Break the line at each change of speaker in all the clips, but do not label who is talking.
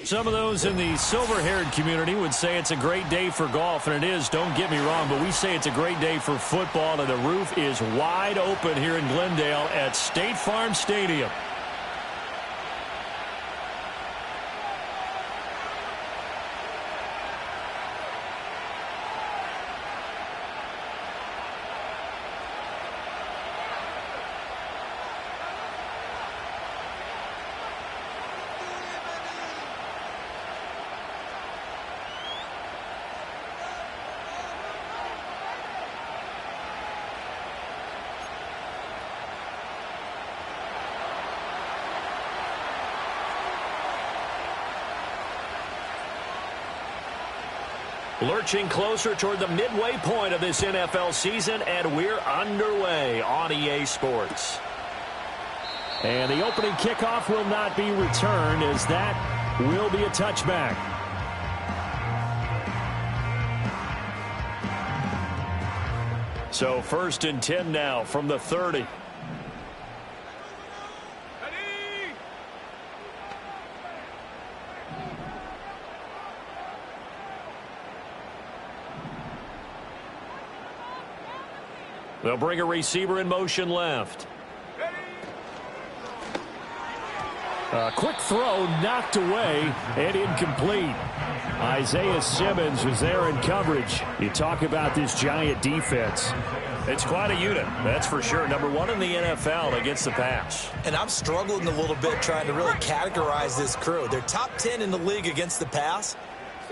Some of those in the silver-haired community would say it's a great day for golf, and it is, don't get me wrong, but we say it's a great day for football, and the roof is wide open here in Glendale at State Farm Stadium. Lurching closer toward the midway point of this NFL season, and we're underway on EA Sports. And the opening kickoff will not be returned, as that will be a touchback. So 1st and 10 now from the 30. They'll bring a receiver in motion left. A quick throw knocked away and incomplete. Isaiah Simmons was there in coverage. You talk about this Giant defense. It's quite a unit, that's for sure. Number 1 in the NFL against the pass.
And I'm struggling a little bit trying to really categorize this crew. They're top 10 in the league against the pass,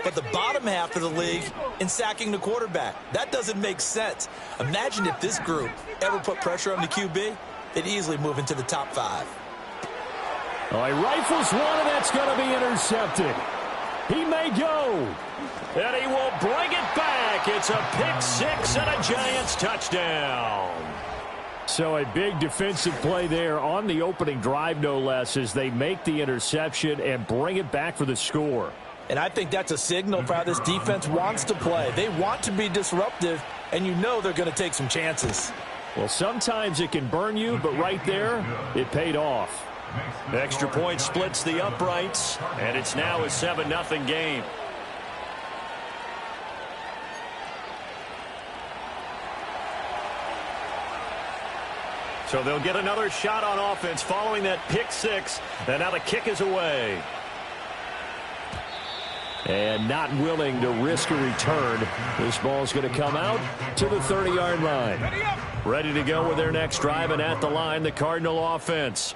but the bottom half of the league in sacking the quarterback. That doesn't make sense. Imagine if this group ever put pressure on the QB, they'd easily move into the top 5.
Oh, he rifles one, and that's going to be intercepted. He may go. And he will bring it back. It's a pick 6 and a Giants touchdown. So a big defensive play there on the opening drive, no less, as they make the interception and bring it back for the score.
And I think that's a signal for how this defense wants to play. They want to be disruptive, and you know they're going to take some chances.
Well, sometimes it can burn you, but right there, it paid off. The extra point splits the uprights, and it's now a 7-0 game. So they'll get another shot on offense following that pick 6, and now the kick is away. And not willing to risk a return. This ball's going to come out to the 30-yard line. Ready to go with their next drive, and at the line, the Cardinal offense.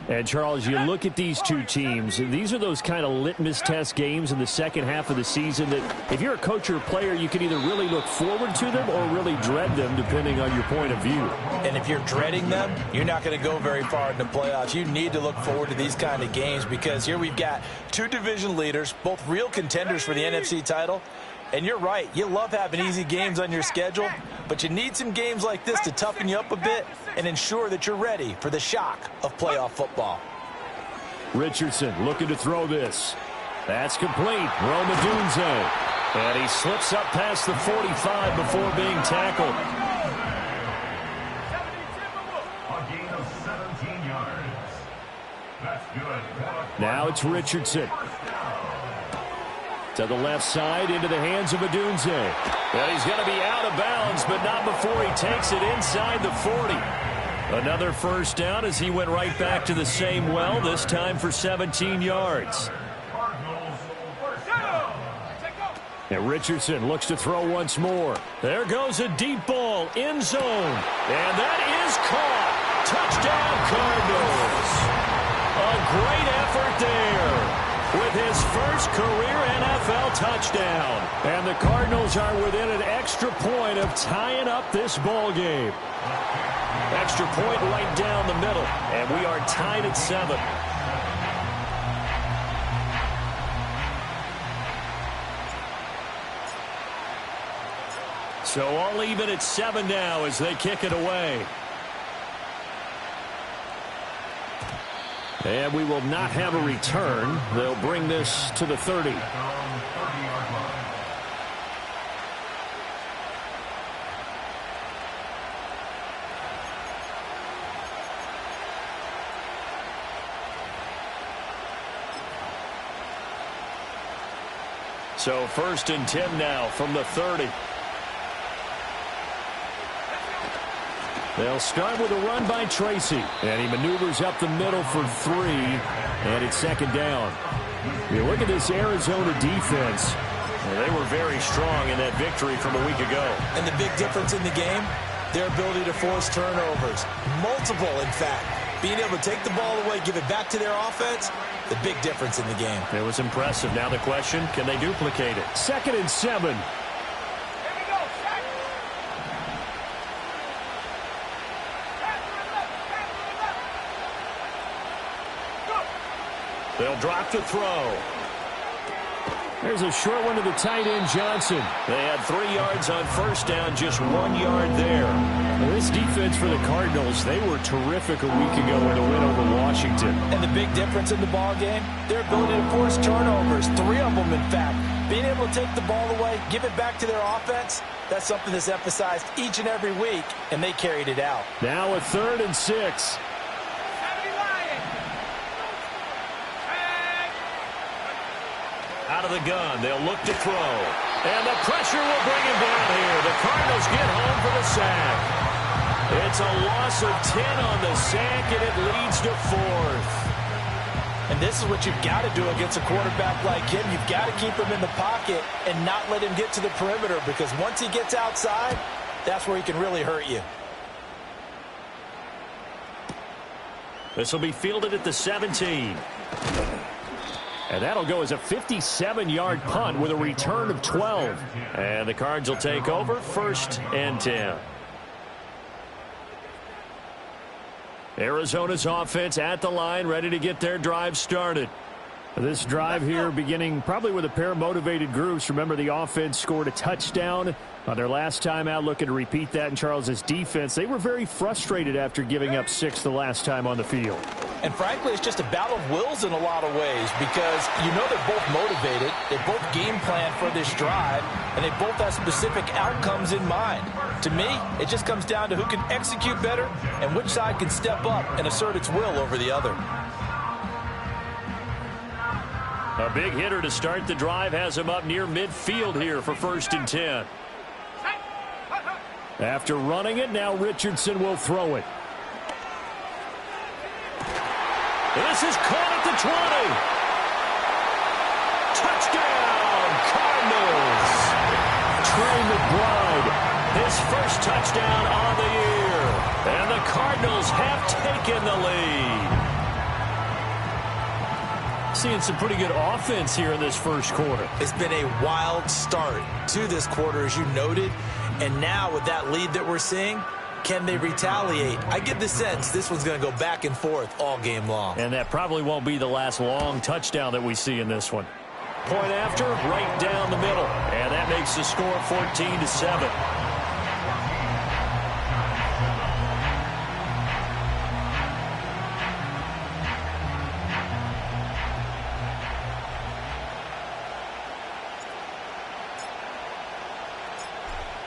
And, Charles, you look at these two teams, and these are those kind of litmus test games in the second half of the season that if you're a coach or a player, you can either really look forward to them or really dread them, depending on your point of view.
And if you're dreading them, you're not going to go very far in the playoffs. You need to look forward to these kind of games because here we've got two division leaders, both real contenders for the NFC title. And you're right, you love having easy games on your schedule, but you need some games like this to toughen you up a bit and ensure that you're ready for the shock of playoff football.
Richardson looking to throw this. That's complete. Rome Odunze. And he slips up past the 45 before being tackled.
A gain of 17 yards. That's good.
Now it's Richardson. To the left side, into the hands of Odunze. And he's going to be out of bounds, but not before he takes it inside the 40. Another first down as he went right back to the same well, this time for 17 yards. And Richardson looks to throw once more. There goes a deep ball, end zone. And that is caught. Touchdown, Cardinals. A great effort there with his first career NFL touchdown. And the Cardinals are within an extra point of tying up this ball game. Extra point right down the middle, and we are tied at 7. So all even at 7 now as they kick it away. And we will not have a return. They'll bring this to the 30. So 1st and 10 now from the 30. They'll start with a run by Tracy. And he maneuvers up the middle for 3. And it's 2nd down. You look at this Arizona defense. Well, they were very strong in that victory from a week ago.
And the big difference in the game, their ability to force turnovers. Multiple, in fact. Being able to take the ball away, give it back to their offense, the big difference in the game.
It was impressive. Now the question, can they duplicate it? 2nd and 7. They'll drop to throw. There's a short one to the tight end, Johnson. They had 3 yards on 1st down, just 1 yard there. Well, this defense for the Cardinals, they were terrific a week ago in the win over Washington.
And the big difference in the ball game, their ability to force turnovers, 3 of them, in fact. Being able to take the ball away, give it back to their offense, that's something that's emphasized each and every week, and they carried it out.
Now a 3rd and 6. Out of the gun, they'll look to throw. And the pressure will bring him down here. The Cardinals get home for the sack. It's a loss of 10 on the sack, and it leads to 4th.
And this is what you've got to do against a quarterback like him. You've got to keep him in the pocket and not let him get to the perimeter, because once he gets outside, that's where he can really hurt you.
This will be fielded at the 17. And that'll go as a 57-yard punt with a return of 12. And the Cards will take over 1st and 10. Arizona's offense at the line, ready to get their drive started. This drive here beginning probably with a pair of motivated groups. Remember, the offense scored a touchdown on their last time out, looking to repeat that in Charles's defense. They were very frustrated after giving up 6 the last time on the field.
And frankly, it's just a battle of wills in a lot of ways, because you know they're both motivated, they both game plan for this drive, and they both have specific outcomes in mind. To me, it just comes down to who can execute better and which side can step up and assert its will over the other.
A big hitter to start the drive has him up near midfield here for 1st and 10. After running it, now Richardson will throw it. This is caught at the 20. Touchdown, Cardinals. Trey McBride, his first touchdown on the year. And the Cardinals have taken the lead. Seeing some pretty good offense here in this first quarter.
It's been a wild start to this quarter, as you noted. And now with that lead that we're seeing, can they retaliate? I get the sense this one's going to go back and forth all game long.
And that probably won't be the last long touchdown that we see in this one. Point after, right down the middle. And that makes the score 14-7.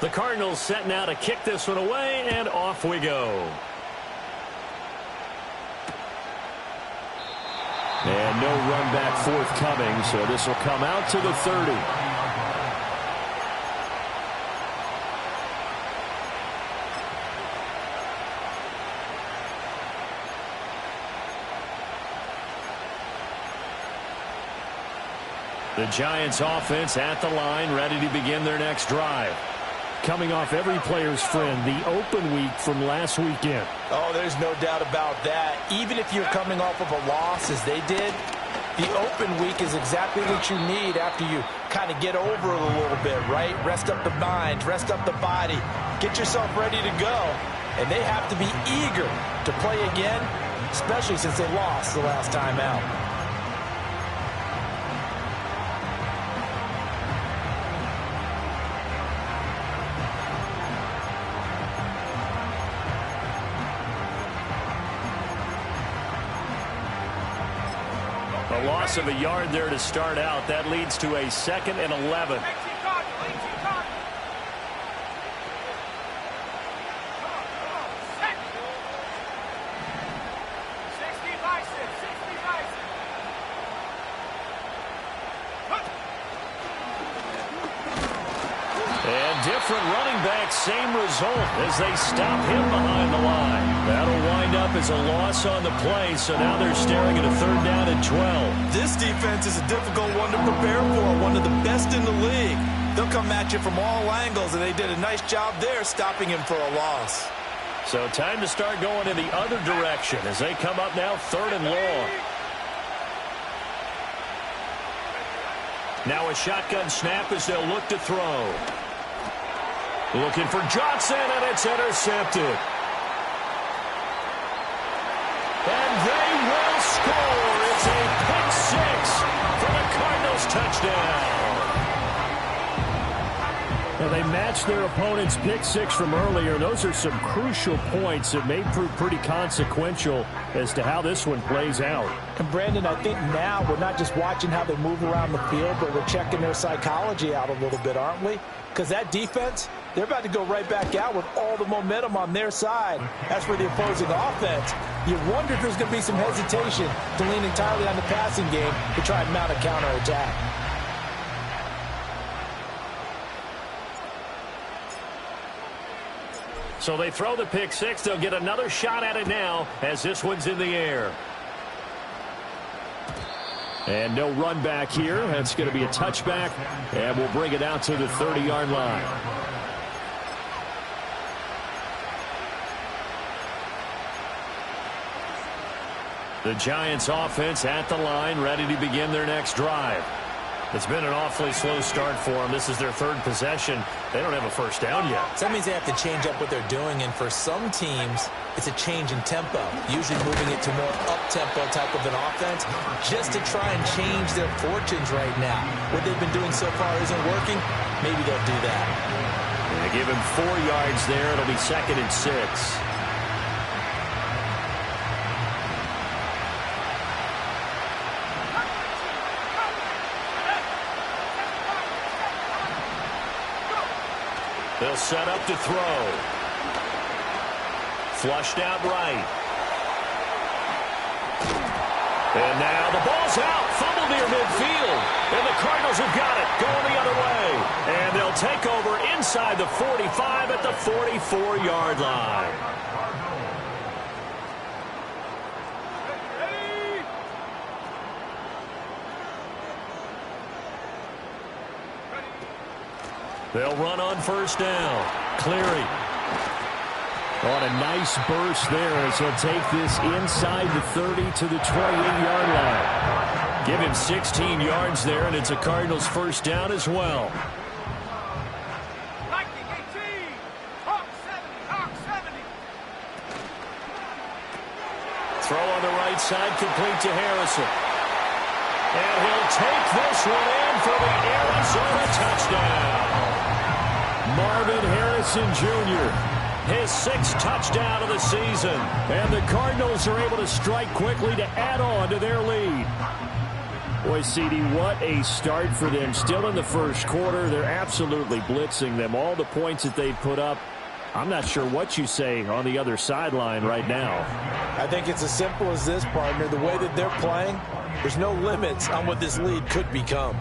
The Cardinals set now to kick this one away, and off we go. And no run back forthcoming, so this will come out to the 30. The Giants offense at the line, ready to begin their next drive. Coming off every player's friend, the open week from last weekend.
Oh, there's no doubt about that. Even if you're coming off of a loss, as they did, the open week is exactly what you need after you kind of get over it a little bit, right? Rest up the mind, rest up the body, get yourself ready to go. And they have to be eager to play again, especially since they lost the last time out.
A loss of a yard there to start out. That leads to a 2nd and 11. And different running back, same result as they stop him behind the line. That'll wind up as a loss on the play, so now they're staring at a 3rd down and 12.
This defense is a difficult one to prepare for, one of the best in the league. They'll come at you from all angles, and they did a nice job there stopping him for a loss.
So time to start going in the other direction as they come up now 3rd and long. Now a shotgun snap as they'll look to throw. Looking for Johnson, and it's intercepted. And they will score. It's a pick 6 for the Cardinals touchdown. Now they matched their opponent's pick 6 from earlier. Those are some crucial points that may prove pretty consequential as to how this one plays out.
And Brandon, I think now we're not just watching how they move around the field, but we're checking their psychology out a little bit, aren't we? Because that defense, they're about to go right back out with all the momentum on their side. As for the opposing offense, you wonder if there's going to be some hesitation to lean entirely on the passing game to try and mount a counterattack.
So they throw the pick 6. They'll get another shot at it now as this one's in the air. And no run back here. That's going to be a touchback, and we'll bring it out to the 30-yard line. The Giants offense at the line, ready to begin their next drive. It's been an awfully slow start for them. This is their 3rd possession. They don't have a first down yet.
So that means they have to change up what they're doing, and for some teams, it's a change in tempo, usually moving it to more up-tempo type of an offense, just to try and change their fortunes right now. What they've been doing so far isn't working. Maybe they'll do that.
They give him 4 yards there. It'll be 2nd and 6. They'll set up to throw. Flushed out right. And now the ball's out. Fumble near midfield. And the Cardinals have got it. Going the other way. And they'll take over inside the 45 at the 44-yard line. They'll run on 1st down. Cleary on a nice burst there as he'll take this inside the 30 to the 28-yard line. Give him 16 yards there, and it's a Cardinals 1st down as well. Throw on the right side, complete to Harrison. And he'll take this one in for the Arizona touchdown. Marvin Harrison Jr., his 6th touchdown of the season. And the Cardinals are able to strike quickly to add on to their lead. Boy, CD, what a start for them. Still in the 1st quarter. They're absolutely blitzing them. All the points that they put up, I'm not sure what you say on the other sideline right now.
I think it's as simple as this, partner. The way that they're playing, there's no limits on what this lead could become.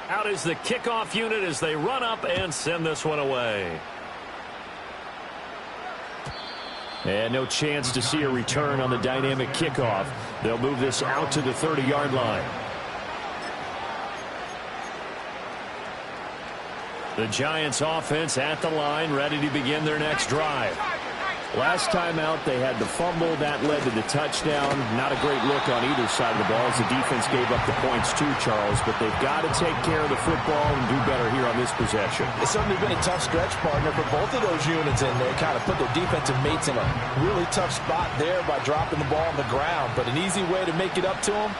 Out is the kickoff unit as they run up and send this one away. And no chance to see a return on the dynamic kickoff. They'll move this out to the 30-yard line. The Giants offense at the line, ready to begin their next drive. Last time out, they had the fumble. That led to the touchdown. Not a great look on either side of the ball as the defense gave up the points too, Charles. But they've got to take care of the football and do better here on this possession.
It's certainly been a tough stretch, partner, for both of those units in there. Kind of put their defensive mates in a really tough spot there by dropping the ball on the ground. But an easy way to make it up to them,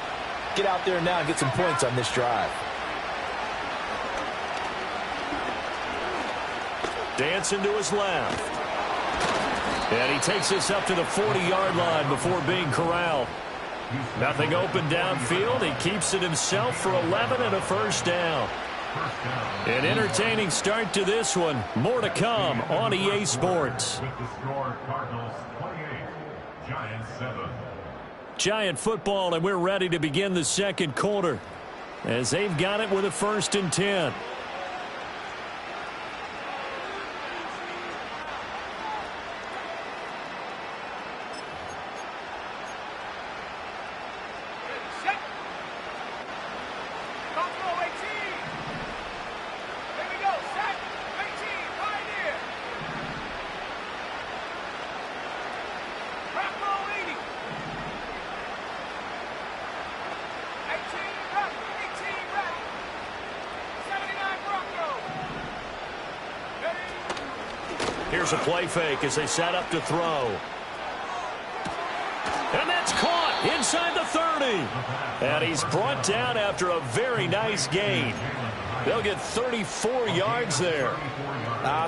get out there now and get some points on this drive.
Dancing to his left. And he takes this up to the 40-yard line before being corralled. Nothing open downfield. He keeps it himself for 11 and a first down. An entertaining start to this one. More to come on EA Sports.
With the score, Cardinals 28, Giants 7.
Giant football, and we're ready to begin the second quarter as they've got it with a 1st and 10. Here's a play fake as they set up to throw. And that's caught inside the 30. And he's brought down after a very nice gain. They'll get 34 yards there.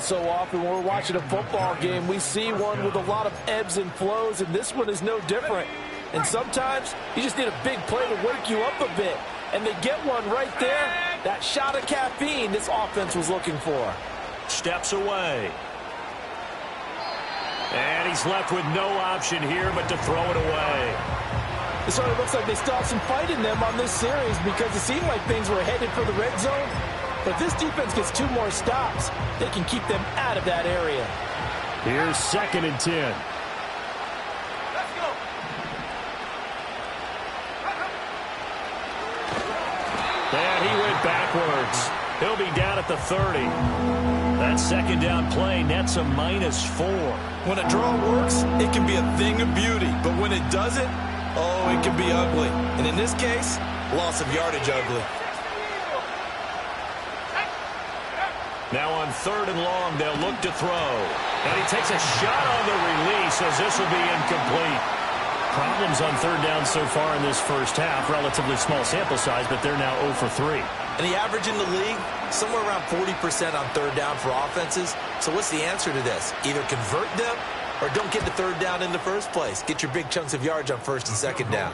So often when we're watching a football game, we see one with a lot of ebbs and flows, and this one is no different. And sometimes you just need a big play to wake you up a bit. And they get one right there. That shot of caffeine this offense was looking for.
Steps away. And he's left with no option here but to throw it away.
It sort of looks like they still have some fight in them on this series because it seemed like things were headed for the red zone. But if this defense gets 2 more stops, they can keep them out of that area.
Here's 2nd and 10.
Let's go.
And he went backwards. He'll be down at the 30. That 2nd down play nets a -4.
When a draw works, it can be a thing of beauty. But when it doesn't, oh, it can be ugly. And in this case, loss of yardage ugly.
Now on 3rd and long, they'll look to throw. And he takes a shot on the release as this will be incomplete. Problems on 3rd down so far in this first half. Relatively small sample size, but they're now 0 for 3.
And the average in the league, somewhere around 40% on 3rd down for offenses. So what's the answer to this? Either convert them or don't get the 3rd down in the first place. Get your big chunks of yards on 1st and 2nd down.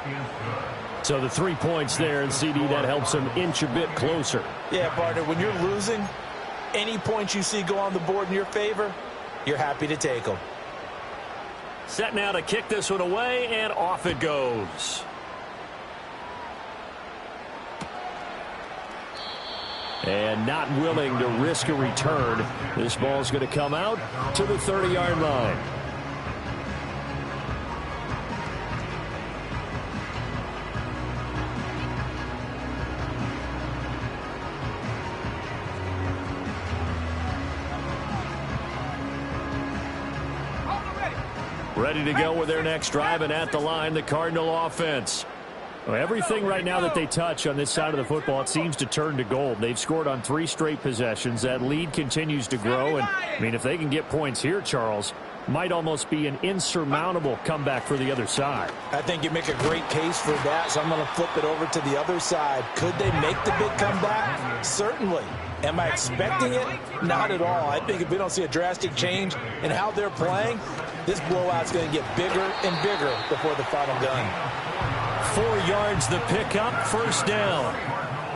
So the 3 points there, and CD, that helps them inch a bit closer.
Yeah, partner, when you're losing, any points you see go on the board in your favor, you're happy to take them.
Set now to kick this one away, and off it goes. And not willing to risk a return. This ball's going to come out to the 30-yard line. Ready to go with their next drive, and at the line, the Cardinal offense. Well, everything right now that they touch on this side of the football, it seems to turn to gold. They've scored on 3 straight possessions. That lead continues to grow, and, I mean, if they can get points here, Charles, might almost be an insurmountable comeback for the other side.
I think you make a great case for that, so I'm going to flip it over to the other side. Could they make the big comeback? Certainly. Am I expecting it? Not at all. I think if we don't see a drastic change in how they're playing, this blowout's going to get bigger and bigger before the final gun.
4 yards the pickup, 1st down.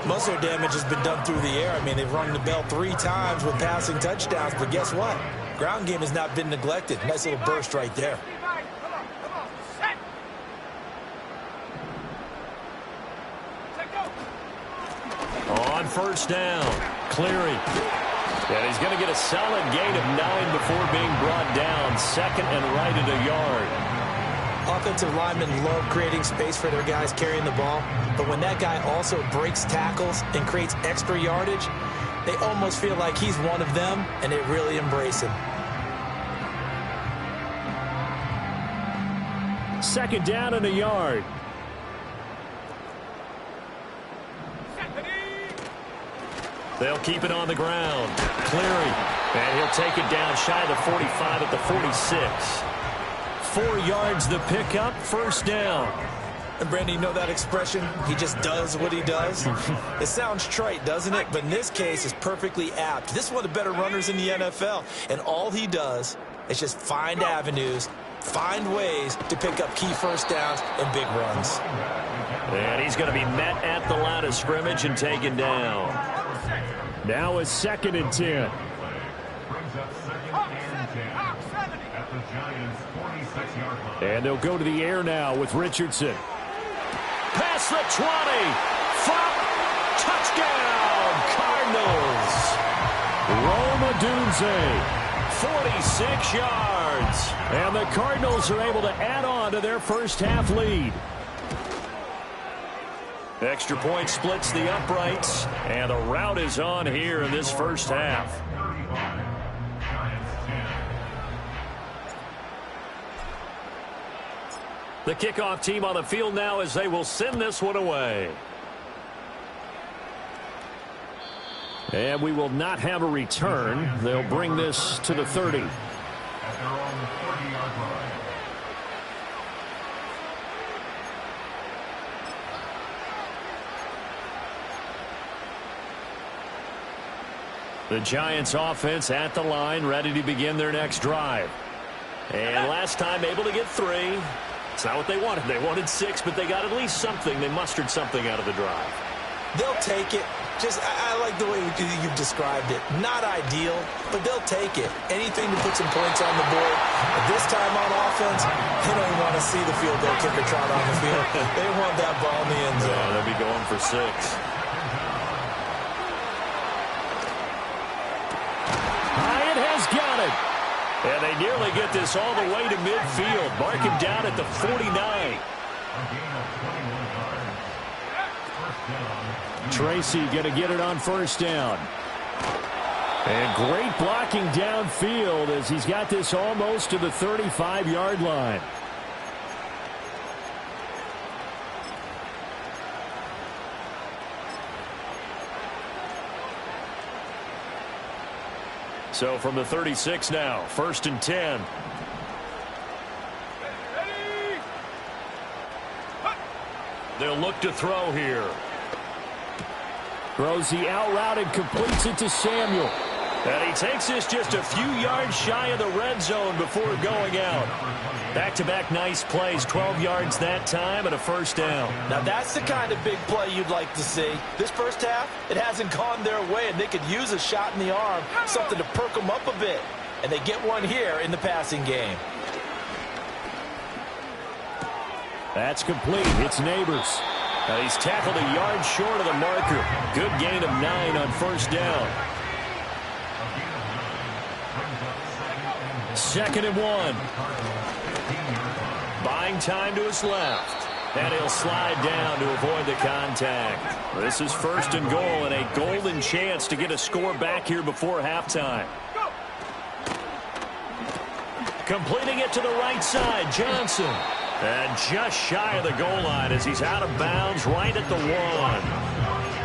Most of their damage has been done through the air. I mean, they've rung the bell 3 times with passing touchdowns, but guess what? Ground game has not been neglected. Nice little burst right there.
On 1st down, Cleary. And he's going to get a solid gain of 9 before being brought down. 2nd and right at a yard.
Offensive linemen love creating space for their guys carrying the ball, but when that guy also breaks tackles and creates extra yardage, they almost feel like he's one of them, and they really embrace him.
2nd down and a yard. They'll keep it on the ground. Cleary. And he'll take it down shy of the 45 at the 46. 4 yards the pickup, 1st down.
And Brandon, you know that expression? He just does what he does. It sounds trite, doesn't it? But in this case, it's perfectly apt. This is one of the better runners in the NFL. And all he does is just find avenues, find ways to pick up key first downs and big runs.
And he's going to be met at the line of scrimmage and taken down. Now a 2nd and 10.
Brings up 2nd and 10 at the Giants' 46-yard line.
And they'll go to the air now with Richardson. Past the 20. Flop. Touchdown, Cardinals. Rome Odunze, 46 yards. And the Cardinals are able to add on to their first half lead. Extra point splits the uprights, and the rout is on here in this first half. The kickoff team on the field now as they will send this one away. And we will not have a return. They'll bring this to the 30.
At their own 40-yard line.
The Giants offense at the line, ready to begin their next drive. And last time able to get 3. It's not what they wanted. They wanted 6, but they got at least something. They mustered something out of the drive.
They'll take it. I like the way you've described it. Not ideal, but they'll take it. Anything to put some points on the board. But this time on offense, they don't want to see the field goal kicker trot on the field. They want that ball in the end zone.
Yeah, they'll be going for 6. Hyatt has got it. And they nearly get this all the way to midfield. Mark him down at the 49. Tracy going to get it on first down. And great blocking downfield as he's got this almost to the 35-yard line. So from the 36 now, 1st and 10. They'll look to throw here. Throws the out route and completes it to Samuel. And he takes this just a few yards shy of the red zone before going out. Back-to-back nice plays, 12 yards that time and a first down.
Now that's the kind of big play you'd like to see. This first half, it hasn't gone their way, and they could use a shot in the arm, something to perk them up a bit. And they get one here in the passing game.
That's complete. It's Neighbors. He's tackled a yard short of the marker. Good gain of 9 on first down. 2nd and 1. Buying time to his left. And he'll slide down to avoid the contact. This is 1st and goal and a golden chance to get a score back here before halftime. Completing it to the right side, Johnson. And just shy of the goal line as he's out of bounds right at the 1.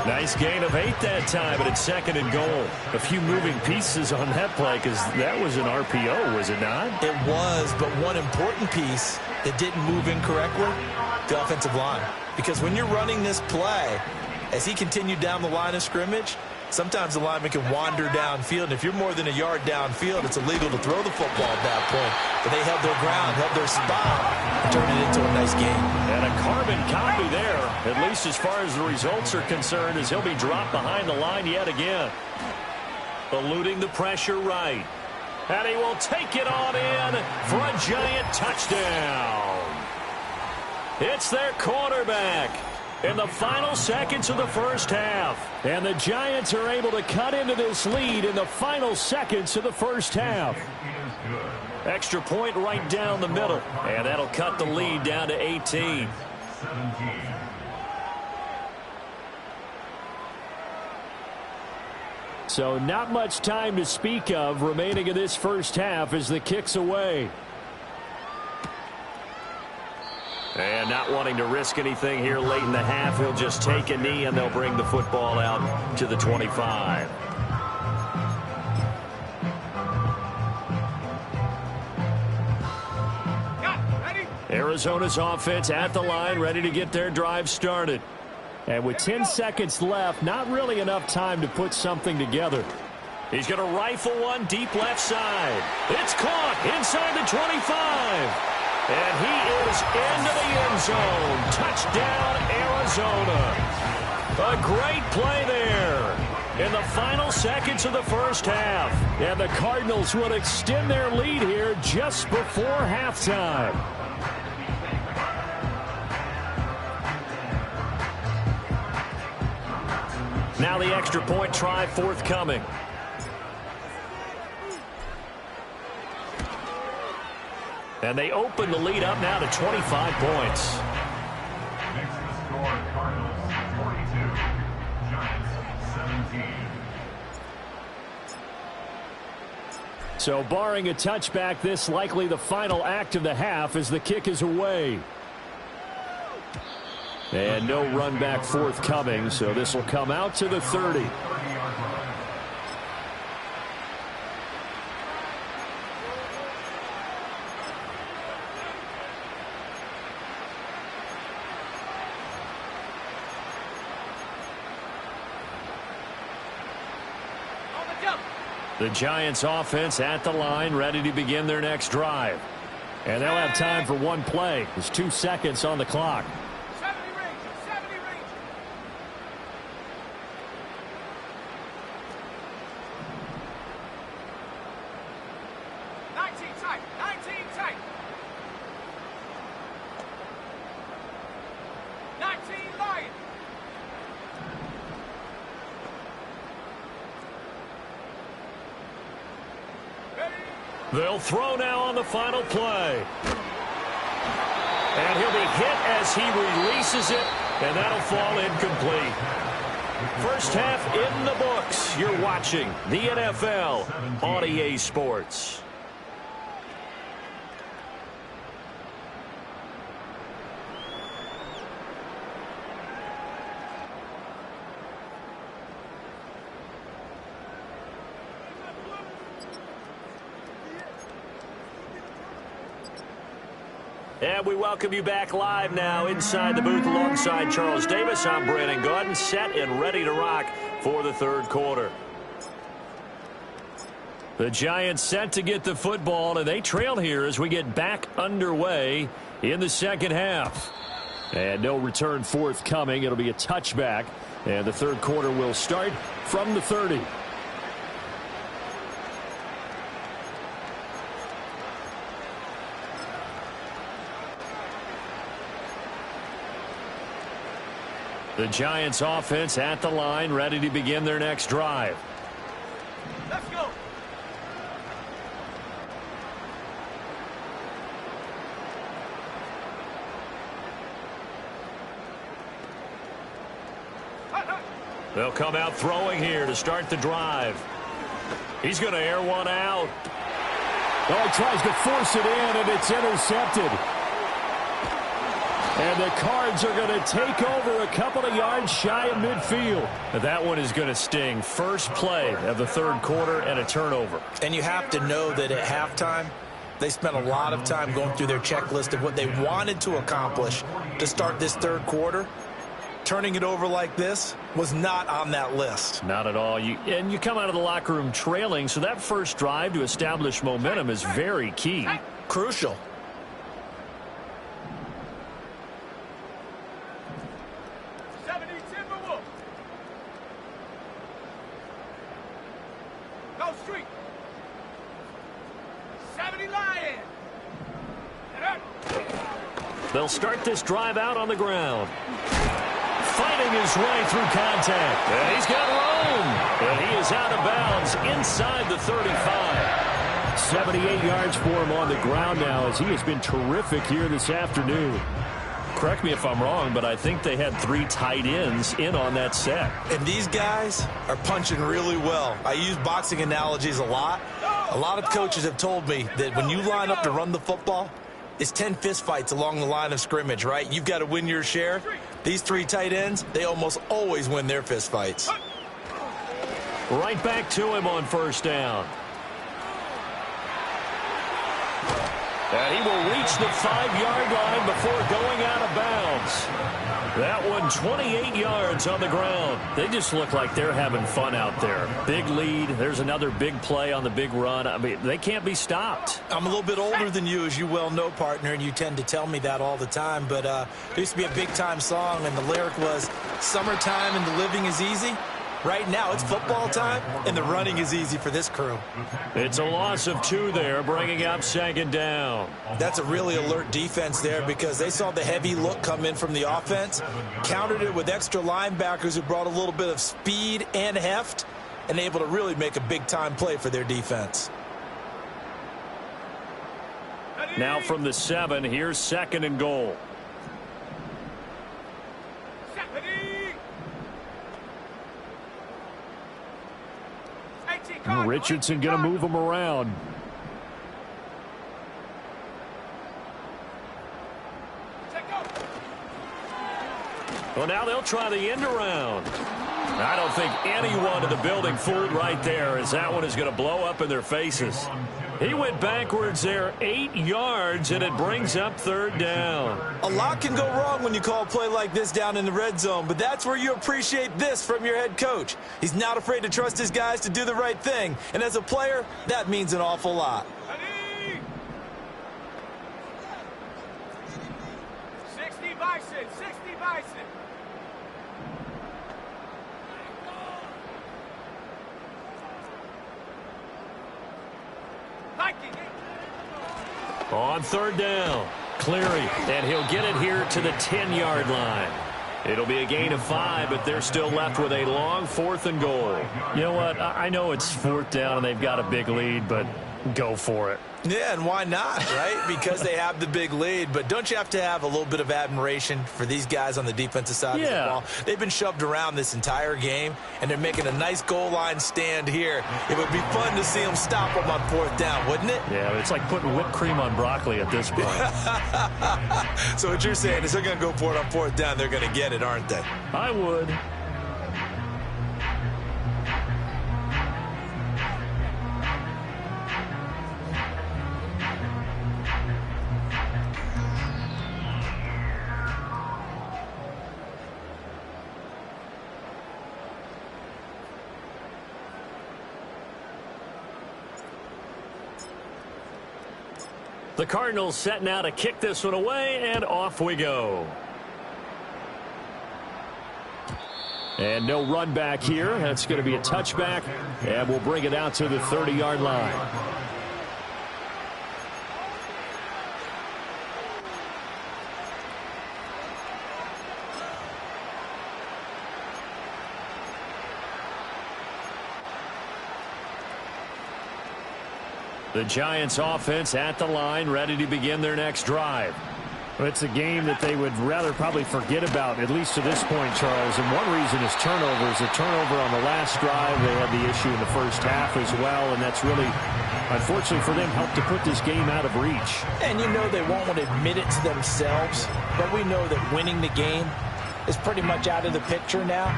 Nice gain of 8 that time, but it's 2nd and goal. A few moving pieces on that play because that was an RPO, was it not?
It was, but one important piece that didn't move incorrectly, the offensive line. Because when you're running this play, as he continued down the line of scrimmage, sometimes the lineman can wander downfield, and if you're more than a yard downfield, it's illegal to throw the football at that point. But they held their ground, held their spot, and turned it into a nice game.
And a carbon copy there, at least as far as the results are concerned, as he'll be dropped behind the line yet again. Eluding the pressure right. And he will take it on in for a Giant touchdown. It's their quarterback in the final seconds of the first half. And the Giants are able to cut into this lead in the final seconds of the first half. Extra point right down the middle. And that'll cut the lead down to 18. So not much time to speak of remaining in this first half as the kick's away. And not wanting to risk anything here late in the half, he'll just take a knee and they'll bring the football out to the 25. Arizona's offense at the line, ready to get their drive started. And with 10 seconds left, not really enough time to put something together. He's going to rifle one deep left side. It's caught inside the 25. And he is into the end zone. Touchdown, Arizona. A great play there in the final seconds of the first half. And the Cardinals will extend their lead here just before halftime. Now the extra point try forthcoming. And they open the lead up now to 25 points.
Next to score, Cardinals 42, Giants 17.
So barring a touchback, this likely the final act of the half as the kick is away. And no run back forthcoming, so this will come out to the 30. The Giants offense at the line, ready to begin their next drive. And they'll have time for one play. There's 2 seconds on the clock.
19 Lions.
They'll throw now on the final play. And he'll be hit as he releases it, and that'll fall incomplete. First half in the books. You're watching the NFL on EA Sports. And we welcome you back live now inside the booth alongside Charles Davis. I'm Brandon Gaudin, set and ready to rock for the third quarter. The Giants set to get the football, and they trail here as we get back underway in the second half. And no return forthcoming. It'll be a touchback, and the third quarter will start from the 30. The Giants offense at the line, ready to begin their next drive.
Let's go.
They'll come out throwing here to start the drive. He's going to air one out. Oh, he tries to force it in, and it's intercepted. And the Cards are going to take over a couple of yards shy of midfield. That one is going to sting. First play of the third quarter and a turnover.
And you have to know that at halftime, they spent a lot of time going through their checklist of what they wanted to accomplish to start this third quarter. Turning it over like this was not on that list.
Not at all. And you come out of the locker room trailing, so that first drive to establish momentum is very key.
Crucial.
They'll start this drive out on the ground. Fighting his way through contact. And he's got room. And he is out of bounds inside the 35. 78 yards for him on the ground now as he has been terrific here this afternoon. Correct me if I'm wrong, but I think they had 3 tight ends in on that set.
And these guys are punching really well. I use boxing analogies a lot. A lot of coaches have told me that when you line up to run the football, it's 10 fistfights along the line of scrimmage, right? You've got to win your share. These 3 tight ends, they almost always win their fistfights.
Right back to him on first down. And he will reach reach the 5-yard line before going out of bounds. That one 28 yards on the ground. They just look like they're having fun out there. Big lead. There's another big play on the big run. I mean, they can't be stopped.
I'm a little bit older than you, as you well know, partner, and you tend to tell me that all the time. But there used to be a big-time song, and the lyric was, "Summertime and the living is easy." Right now, it's football time, and the running is easy for this crew.
It's a loss of 2 there, bringing up 2nd down.
That's a really alert defense there because they saw the heavy look come in from the offense, countered it with extra linebackers who brought a little bit of speed and heft, and able to really make a big-time play for their defense.
Now from the 7, here's 2nd and goal. Richardson going to move him around. Well, now they'll try the end around. I don't think anyone in the building fooled right there, as that one is going to blow up in their faces. He went backwards there 8 yards, and it brings up 3rd down.
A lot can go wrong when you call a play like this down in the red zone, but that's where you appreciate this from your head coach. He's not afraid to trust his guys to do the right thing, and as a player, that means an awful lot.
60 Bison, 60 Bison.
On 3rd down, Cleary, and he'll get it here to the 10-yard line. It'll be a gain of 5, but they're still left with a long 4th and goal. You know what? I know it's 4th down and they've got a big lead, but go for it.
Yeah, and why not, right? Because they have the big lead. But don't you have to have a little bit of admiration for these guys on the defensive side of the ball? They've been shoved around this entire game, and they're making a nice goal line stand here. It would be fun to see them stop them on 4th down, wouldn't it?
Yeah, it's like putting whipped cream on broccoli at this point.
So what you're saying is they're going to go for it on 4th down. They're going to get it, aren't they?
I would. The Cardinals set now to kick this one away, and off we go. And no run back here. That's going to be a touchback, and we'll bring it out to the 30-yard line. The Giants offense at the line, ready to begin their next drive. It's a game that they would rather probably forget about, at least to this point, Charles. And one reason is turnovers. A turnover on the last drive. They had the issue in the first half as well, and that's really, unfortunately for them, helped to put this game out of reach.
And you know they won't want to admit it to themselves, but we know that winning the game is pretty much out of the picture now.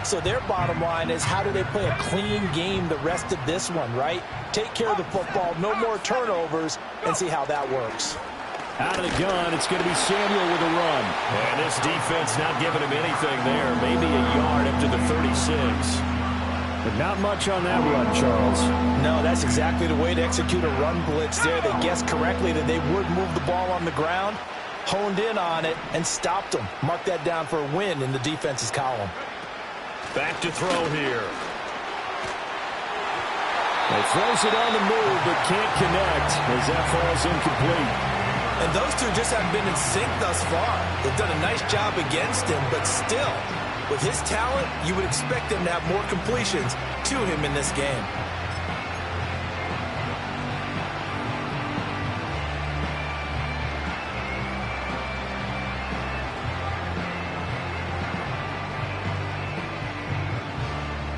So their bottom line is, how do they play a clean game the rest of this one, right? Take care of the football, no more turnovers, and see how that works.
Out of the gun, it's going to be Samuel with a run. And this defense not giving him anything there. Maybe a yard up to the 36. But not much on that run, Charles.
No, that's exactly the way to execute a run blitz there. They guessed correctly that they would move the ball on the ground, honed in on it, and stopped them. Mark that down for a win in the defense's column.
Back to throw here. He throws it on the move, but can't connect as that falls incomplete.
And those two just haven't been in sync thus far. They've done a nice job against him, but still, with his talent, you would expect him to have more completions to him in this game.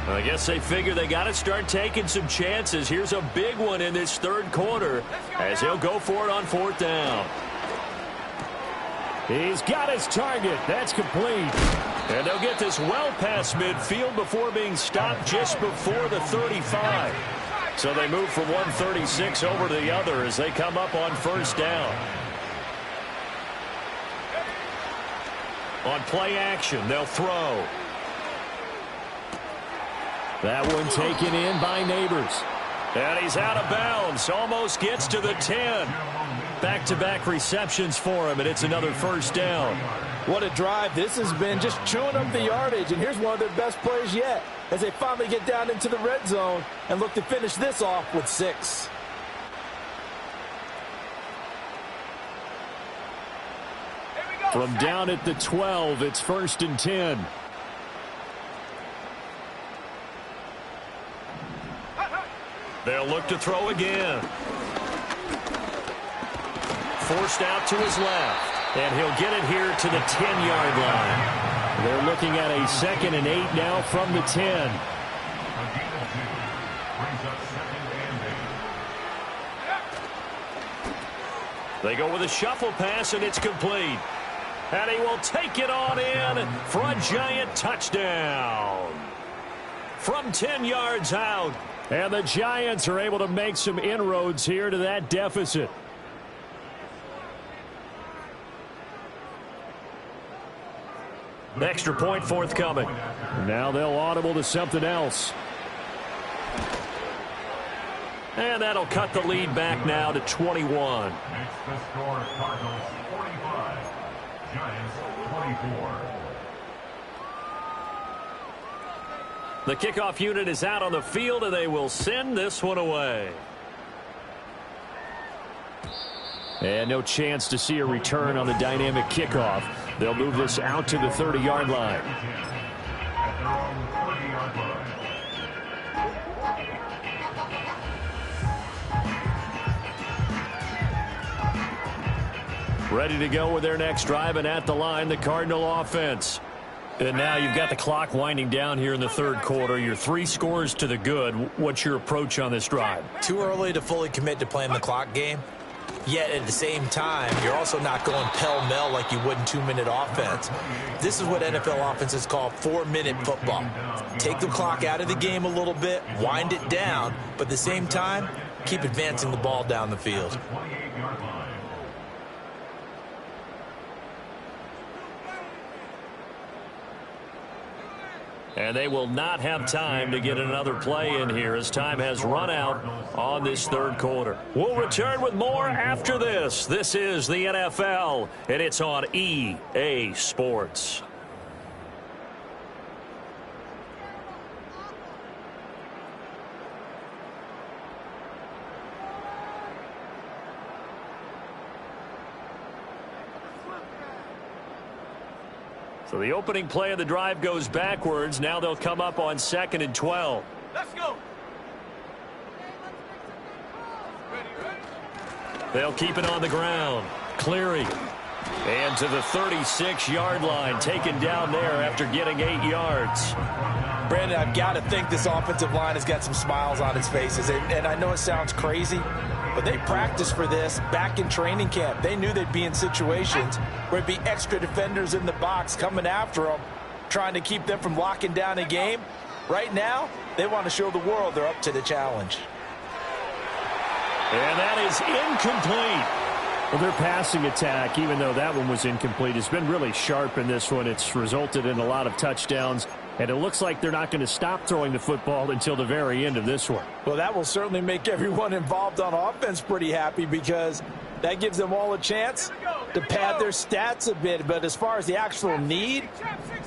I guess they figure they got to start taking some chances. Here's a big one in this third quarter as he'll go for it on 4th down. He's got his target. That's complete. And they'll get this well past midfield before being stopped just before the 35. So they move from 136 over to the other as they come up on 1st down. On play action, they'll throw. That one taken in by Neighbors. And he's out of bounds. Almost gets to the 10. Back-to-back receptions for him, and it's another first down.
What a drive. This has been just chewing up the yardage, and here's one of their best plays yet as they finally get down into the red zone and look to finish this off with 6.
From down at the 12, it's 1st and 10. They'll look to throw again. Forced out to his left, and he'll get it here to the 10-yard line. They're looking at a 2nd and 8 now from the 10. They go with a shuffle pass, and it's complete. And he will take it on in for a Giant touchdown. From 10 yards out. And the Giants are able to make some inroads here to that deficit. Extra point forthcoming. Now they'll audible to something else. And that'll cut the lead back now to 21.
Makes the score Cardinals 45, Giants 24.
The kickoff unit is out on the field, and they will send this one away. And no chance to see a return on the dynamic kickoff. They'll move this out to the 30-yard line.
At their own 30-yard line.
Ready to go with their next drive, and at the line, the Cardinal offense. And now you've got the clock winding down here in the third quarter. You're 3 scores to the good. What's your approach on this drive?
Too early to fully commit to playing the clock game. Yet at the same time, you're also not going pell-mell like you would in 2-minute offense. This is what NFL offenses call 4-minute football. Take the clock out of the game a little bit, wind it down, but at the same time, keep advancing the ball down the field.
And they will not have time to get another play in here as time has run out on this third quarter. We'll return with more after this. This is the NFL, and it's on EA Sports. So the opening play of the drive goes backwards. Now they'll come up on 2nd and 12.
Let's go.
They'll keep it on the ground. Cleary. And to the 36-yard line, taken down there after getting 8 yards.
Brandon, I've got to think this offensive line has got some smiles on its faces. And I know it sounds crazy, but they practiced for this back in training camp. They knew they'd be in situations where it'd be extra defenders in the box coming after them, trying to keep them from locking down a game. Right now, they want to show the world they're up to the challenge.
And that is incomplete. Well, their passing attack, even though that one was incomplete, has been really sharp in this one. It's resulted in a lot of touchdowns. And it looks like they're not going to stop throwing the football until the very end of this one.
Well, that will certainly make everyone involved on offense pretty happy because that gives them all a chance to pad their stats a bit. But as far as the actual need,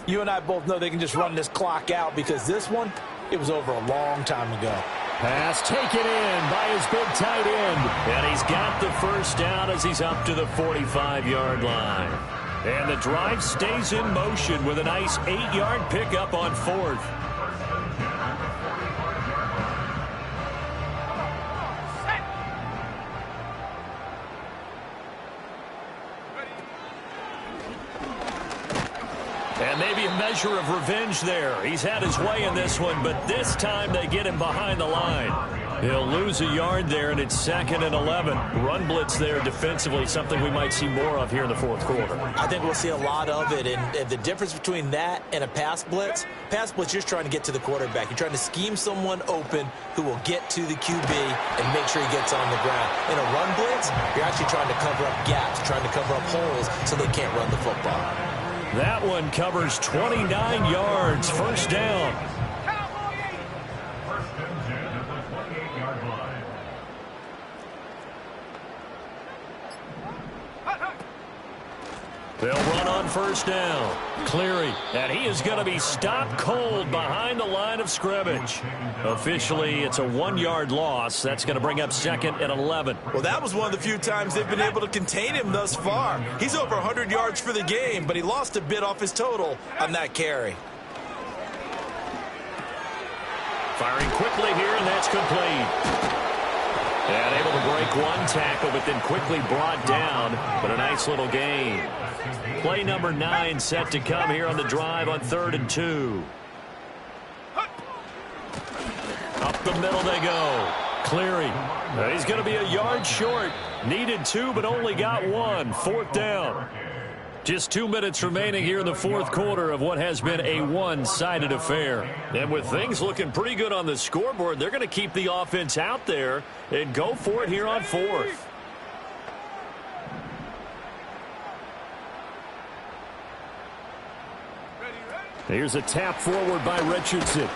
you and I both know they can just run this clock out because this one, it was over a long time ago.
Pass taken in by his big tight end. And he's got the first down as he's up to the 45-yard line. And the drive stays in motion with a nice 8-yard pickup on 4th. And maybe a measure of revenge there. He's had his way in this one, but this time they get him behind the line. He'll lose a yard there, and it's 2nd and 11. Run blitz there defensively, something we might see more of here in the fourth quarter.
I think we'll see a lot of it, and the difference between that and a pass blitz, you're just trying to get to the quarterback. You're trying to scheme someone open who will get to the QB and make sure he gets on the ground. In a run blitz, you're actually trying to cover up gaps, trying to cover up holes so they can't run the football.
That one covers 29 yards. First down.
First and 10 at the 28-yard line.
They'll run on first down. Cleary, and he is going to be stopped cold behind the line of scrimmage. Officially, it's a 1-yard loss. That's going to bring up second and 11.
Well, that was one of the few times they've been able to contain him thus far. He's over 100 yards for the game, but he lost a bit off his total on that carry.
Firing quickly here, and that's complete. And able to break one tackle, but then quickly brought down. But a nice little gain. Play number 9 set to come here on the drive on 3rd and 2. Up the middle they go. Cleary. He's going to be a yard short. Needed 2, but only got 1. 4th down. Just 2 minutes remaining here in the 4th quarter of what has been a one-sided affair. And with things looking pretty good on the scoreboard, they're going to keep the offense out there and go for it here on 4th. Here's a tap forward by Richardson.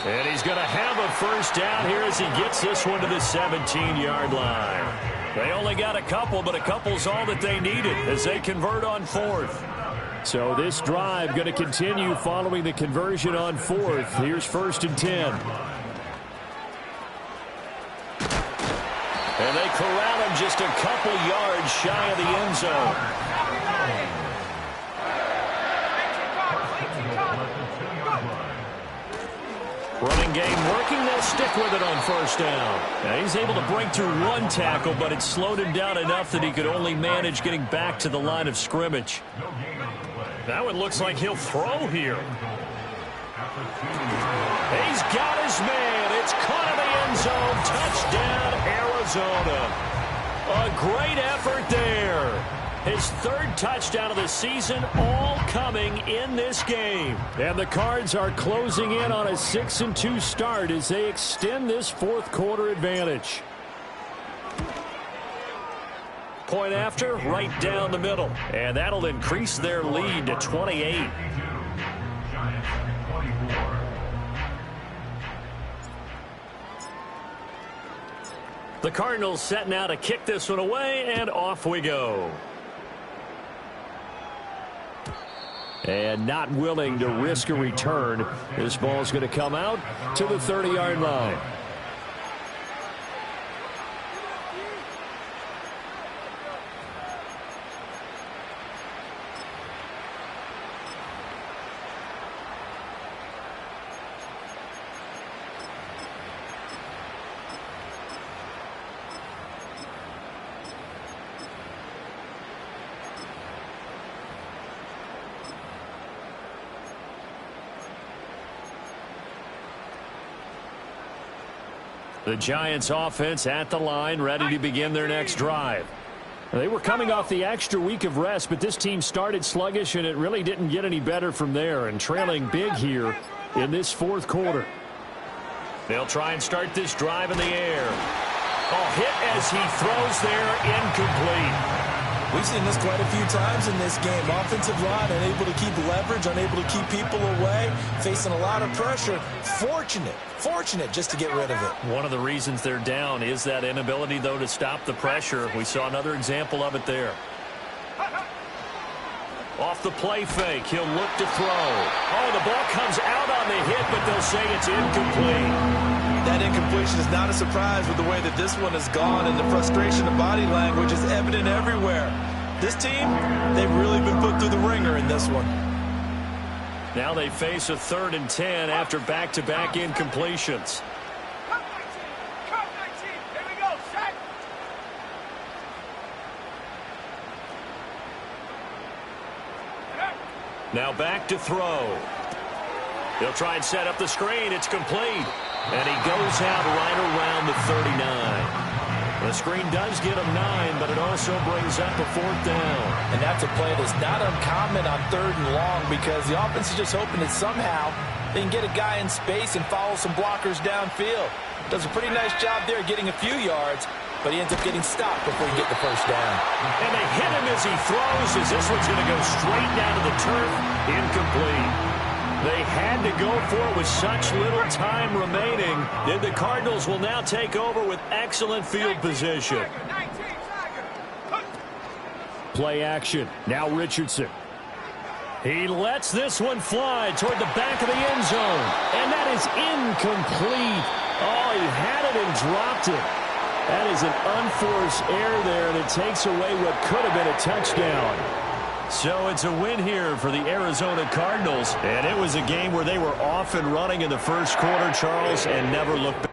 And he's going to have a first down here as he gets this one to the 17-yard line. They only got a couple, but a couple's all that they needed as they convert on 4th. So this drive going to continue following the conversion on 4th. Here's 1st and 10. And they corral him just a couple yards shy of the end zone. Running game working. They'll stick with it on first down. Now he's able to break through one tackle, but it slowed him down enough that he could only manage getting back to the line of scrimmage. Now it looks like he'll throw here. He's got his man. It's caught in the end zone. Touchdown, Arizona. A great effort there. His 3rd touchdown of the season, all coming in this game. And the Cards are closing in on a 6-2 start as they extend this 4th quarter advantage. Point after, right down the middle. And that'll increase their lead to 28. The Cardinals setting out to kick this one away, and off we go. And not willing to risk a return. This ball's going to come out to the 30-yard line. The Giants offense at the line, ready to begin their next drive. They were coming off the extra week of rest, but this team started sluggish, and it really didn't get any better from there, and trailing big here in this 4th quarter. They'll try and start this drive in the air. Oh, hit as he throws there, incomplete.
We've seen this quite a few times in this game. Offensive line unable to keep leverage, unable to keep people away, facing a lot of pressure. Fortunate just to get rid of it.
One of the reasons they're down is that inability, though, to stop the pressure. We saw another example of it there. Off the play fake, he'll look to throw. Oh, the ball comes out on the hit, but they'll say it's incomplete.
That incompletion is not a surprise with the way that this one has gone, and the frustration of body language is evident everywhere. This team, they've really been put through the ringer in this one.
Now they face a 3rd and 10 after back-to-back incompletions.
Cut 19. Here we go. Set.
Now back to throw. He'll try and set up the screen. It's complete. And he goes out right around the 39. The screen does get him 9, but it also brings up a 4th down.
And that's a play that's not uncommon on 3rd and long, because the offense is just hoping that somehow they can get a guy in space and follow some blockers downfield. Does a pretty nice job there getting a few yards,
but he ends up getting stopped before he get the first down.
And they hit him as he throws, as this one's going to go straight down to the turf. Incomplete. They had to go for it with such little time remaining. And the Cardinals will now take over with excellent field position. Play action. Now Richardson. He lets this one fly toward the back of the end zone. And that is incomplete. Oh, he had it and dropped it. That is an unforced error there, and it takes away what could have been a touchdown. So it's a win here for the Arizona Cardinals. And it was a game where they were off and running in the first quarter, Charles, and never looked back.